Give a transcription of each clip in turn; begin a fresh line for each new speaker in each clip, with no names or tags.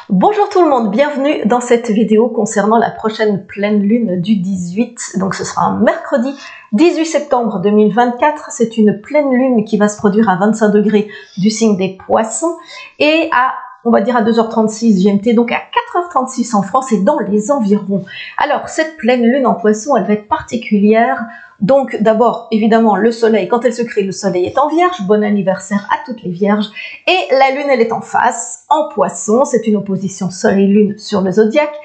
Bonjour tout le monde, bienvenue dans cette vidéo concernant la prochaine pleine lune du 18, donc ce sera un mercredi 18 septembre 2024, c'est une pleine lune qui va se produire à 25 degrés du signe des Poissons et on va dire à 2h36 GMT, donc à 4h36 en France et dans les environs. Alors cette pleine lune en Poissons, elle va être particulière. Donc d'abord, évidemment, le soleil, quand elle se crée, le soleil est en vierge, bon anniversaire à toutes les vierges, et la lune, elle est en face, en Poisson, c'est une opposition soleil-lune sur le zodiaque,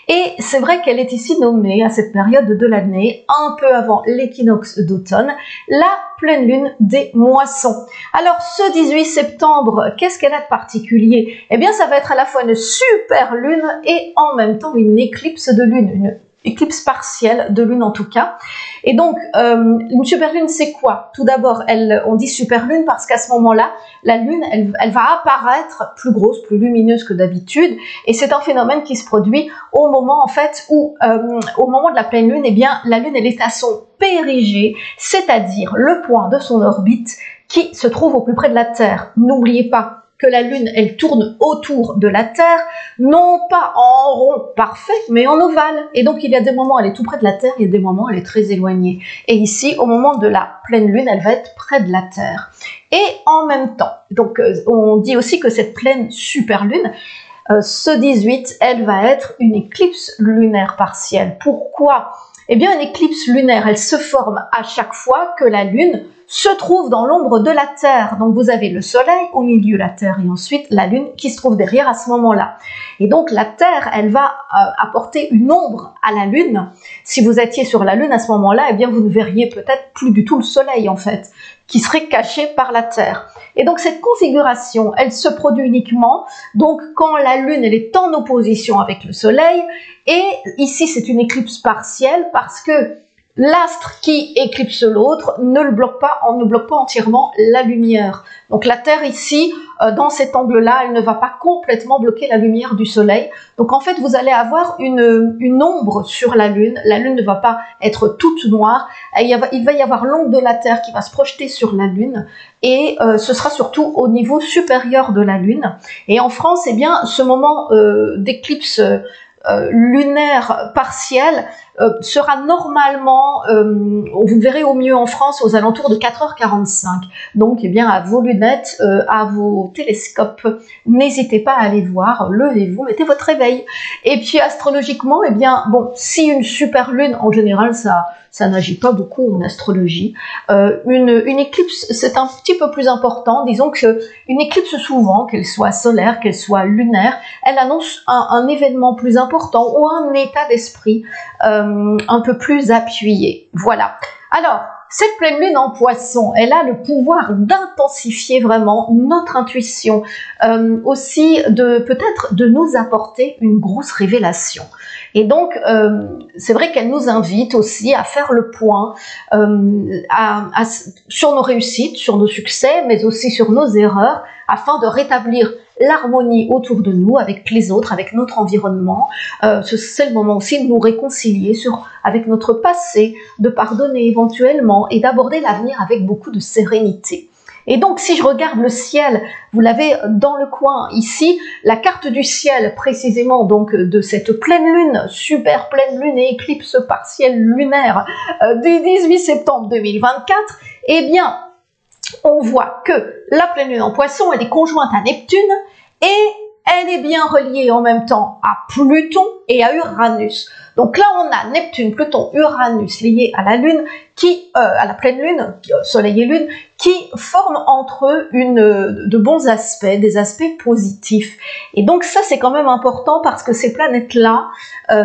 et c'est vrai qu'elle est ici nommée à cette période de l'année, un peu avant l'équinoxe d'automne, la pleine lune des moissons. Alors ce 18 septembre, qu'est-ce qu'elle a de particulier? Eh bien ça va être à la fois une super lune et en même temps une éclipse de lune, une éclipse partielle de lune en tout cas. Et donc, une super lune, c'est quoi? Tout d'abord, on dit super lune parce qu'à ce moment-là, la lune, elle va apparaître plus grosse, plus lumineuse que d'habitude. Et c'est un phénomène qui se produit au moment, en fait, où, au moment de la pleine lune, eh bien, la lune, elle est à son périgée, c'est-à-dire le point de son orbite qui se trouve au plus près de la Terre. N'oubliez pas que la lune, elle tourne autour de la Terre, non pas en rond parfait, mais en ovale. Et donc, il y a des moments, elle est tout près de la Terre, il y a des moments, elle est très éloignée. Et ici, au moment de la pleine lune, elle va être près de la Terre. Et en même temps, donc, on dit aussi que cette pleine super lune, ce 18, elle va être une éclipse lunaire partielle. Pourquoi? Eh bien, une éclipse lunaire, elle se forme à chaque fois que la lune se trouve dans l'ombre de la Terre. Donc vous avez le soleil, au milieu la Terre et ensuite la lune qui se trouve derrière à ce moment-là. Et donc la Terre, elle va apporter une ombre à la lune. Si vous étiez sur la lune à ce moment-là, eh bien vous ne verriez peut-être plus du tout le soleil en fait, qui serait caché par la Terre. Et donc cette configuration, elle se produit uniquement donc quand la lune elle est en opposition avec le soleil. Et ici c'est une éclipse partielle parce que l'astre qui éclipse l'autre ne bloque pas entièrement la lumière. Donc la Terre ici, dans cet angle-là, elle ne va pas complètement bloquer la lumière du soleil. Donc en fait, vous allez avoir une ombre sur la Lune. La Lune ne va pas être toute noire. Il va y avoir l'ombre de la Terre qui va se projeter sur la Lune. Et ce sera surtout au niveau supérieur de la Lune. Et en France, eh bien, ce moment d'éclipse lunaire partielle sera normalement, vous verrez au mieux en France, aux alentours de 4h45. Donc, eh bien, à vos lunettes, à vos télescopes, n'hésitez pas à aller voir, levez-vous, mettez votre réveil. Et puis, astrologiquement, eh bien, bon, si une super lune, en général, ça n'agit pas beaucoup en astrologie. Une éclipse, c'est un petit peu plus important. Disons qu'une éclipse, souvent, qu'elle soit solaire, qu'elle soit lunaire, elle annonce un événement plus important ou un état d'esprit un peu plus appuyé. Voilà. Alors, cette pleine lune en Poisson, elle a le pouvoir d'intensifier vraiment notre intuition, aussi peut-être de nous apporter une grosse révélation. Et donc, c'est vrai qu'elle nous invite aussi à faire le point sur nos réussites, sur nos succès, mais aussi sur nos erreurs, afin de rétablir l'harmonie autour de nous, avec les autres, avec notre environnement. C'est le moment aussi de nous réconcilier avec notre passé, de pardonner éventuellement et d'aborder l'avenir avec beaucoup de sérénité. Et donc, si je regarde le ciel, vous l'avez dans le coin ici, la carte du ciel précisément donc de cette pleine lune, super pleine lune et éclipse partielle lunaire du 18 septembre 2024, eh bien, on voit que la pleine lune en Poisson, elle est conjointe à Neptune et elle est bien reliée en même temps à Pluton et à Uranus. Donc là, on a Neptune, Pluton, Uranus liés à la Lune, à la pleine Lune, Soleil et Lune, qui forment entre eux de bons aspects, des aspects positifs. Et donc ça, c'est quand même important parce que ces planètes-là,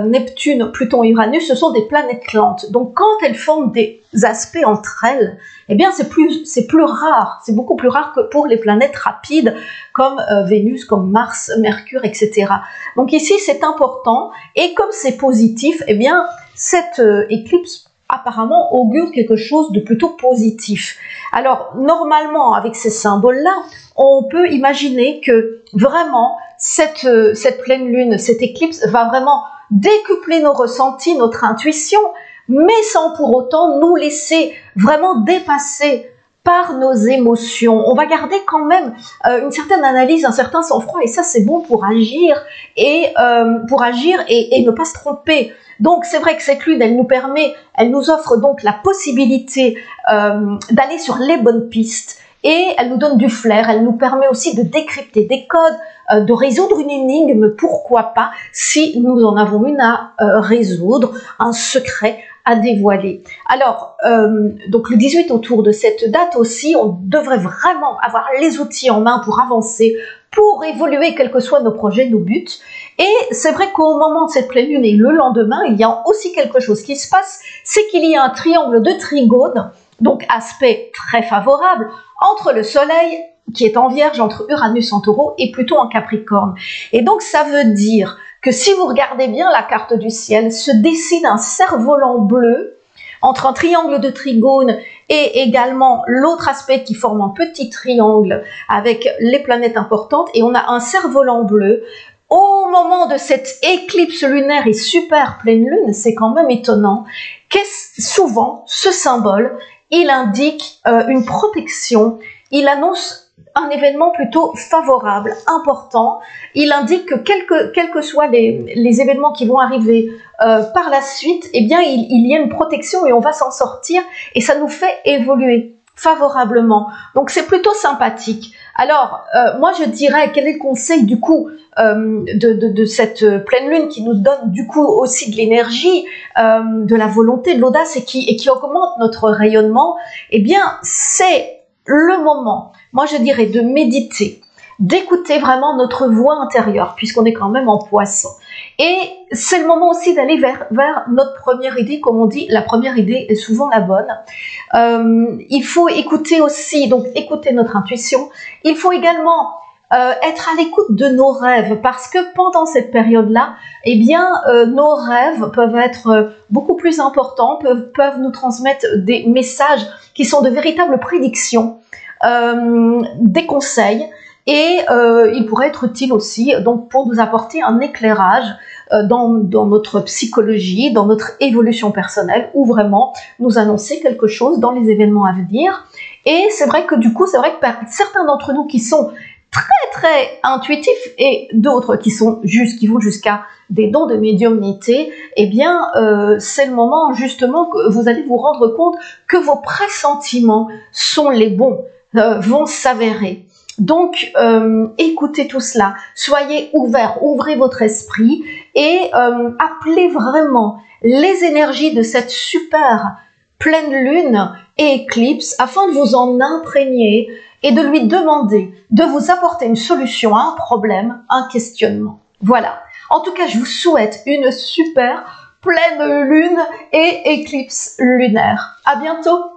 Neptune, Pluton et Uranus, ce sont des planètes lentes. Donc quand elles forment des aspects entre elles, eh bien c'est plus rare, c'est beaucoup plus rare que pour les planètes rapides comme Vénus, comme Mars, Mercure, etc. Donc ici, c'est important. Et comme c'est positif, eh bien cette éclipse apparemment augure quelque chose de plutôt positif. Alors, normalement, avec ces symboles-là, on peut imaginer que vraiment, cette pleine lune, cette éclipse va vraiment décupler nos ressentis, notre intuition, mais sans pour autant nous laisser vraiment dépasser par nos émotions. On va garder quand même une certaine analyse, un certain sang-froid, et ça c'est bon pour agir et ne pas se tromper. Donc c'est vrai que cette lune, elle nous offre donc la possibilité d'aller sur les bonnes pistes, et elle nous donne du flair, elle nous permet aussi de décrypter des codes, de résoudre une énigme, pourquoi pas, si nous en avons une à résoudre, un secret à dévoiler. Alors, donc le 18 autour de cette date aussi, on devrait vraiment avoir les outils en main pour avancer, pour évoluer, quels que soient nos projets, nos buts. Et c'est vrai qu'au moment de cette pleine lune et le lendemain, il y a aussi quelque chose qui se passe, c'est qu'il y a un triangle de trigone, donc aspect très favorable, entre le soleil, qui est en Vierge, entre Uranus en Taureau et Pluton en Capricorne. Et donc ça veut dire que si vous regardez bien la carte du ciel, se dessine un cerf-volant bleu entre un triangle de trigone et également l'autre aspect qui forme un petit triangle avec les planètes importantes, et on a un cerf-volant bleu. Au moment de cette éclipse lunaire et super pleine lune, c'est quand même étonnant, souvent ce symbole, il indique une protection, il annonce un événement plutôt favorable, important. Il indique que quels que soient les événements qui vont arriver par la suite, eh bien il y a une protection et on va s'en sortir, et ça nous fait évoluer favorablement. Donc c'est plutôt sympathique. Alors moi je dirais, quel est le conseil du coup de cette pleine lune qui nous donne du coup aussi de l'énergie, de la volonté, de l'audace, et qui augmente notre rayonnement? Eh bien c'est le moment, moi je dirais, de méditer, d'écouter vraiment notre voix intérieure, puisqu'on est quand même en Poisson. Et c'est le moment aussi d'aller vers notre première idée, comme on dit, la première idée est souvent la bonne. Il faut écouter aussi, donc écouter notre intuition. Il faut également être à l'écoute de nos rêves, parce que pendant cette période-là, eh bien, nos rêves peuvent être beaucoup plus importants, peuvent nous transmettre des messages qui sont de véritables prédictions, des conseils, et il pourrait être utile aussi donc pour nous apporter un éclairage dans notre psychologie, dans notre évolution personnelle, ou vraiment nous annoncer quelque chose dans les événements à venir. Et c'est vrai que du coup, c'est vrai que certains d'entre nous qui sont très intuitifs, et d'autres qui vont jusqu'à des dons de médiumnité, eh bien c'est le moment justement que vous allez vous rendre compte que vos pressentiments sont les bons, vont s'avérer. Donc écoutez tout cela, soyez ouverts, ouvrez votre esprit, et appelez vraiment les énergies de cette super pleine lune et éclipse afin de vous en imprégner et de lui demander de vous apporter une solution à un problème, un questionnement. Voilà. En tout cas, je vous souhaite une super pleine lune et éclipse lunaire. À bientôt!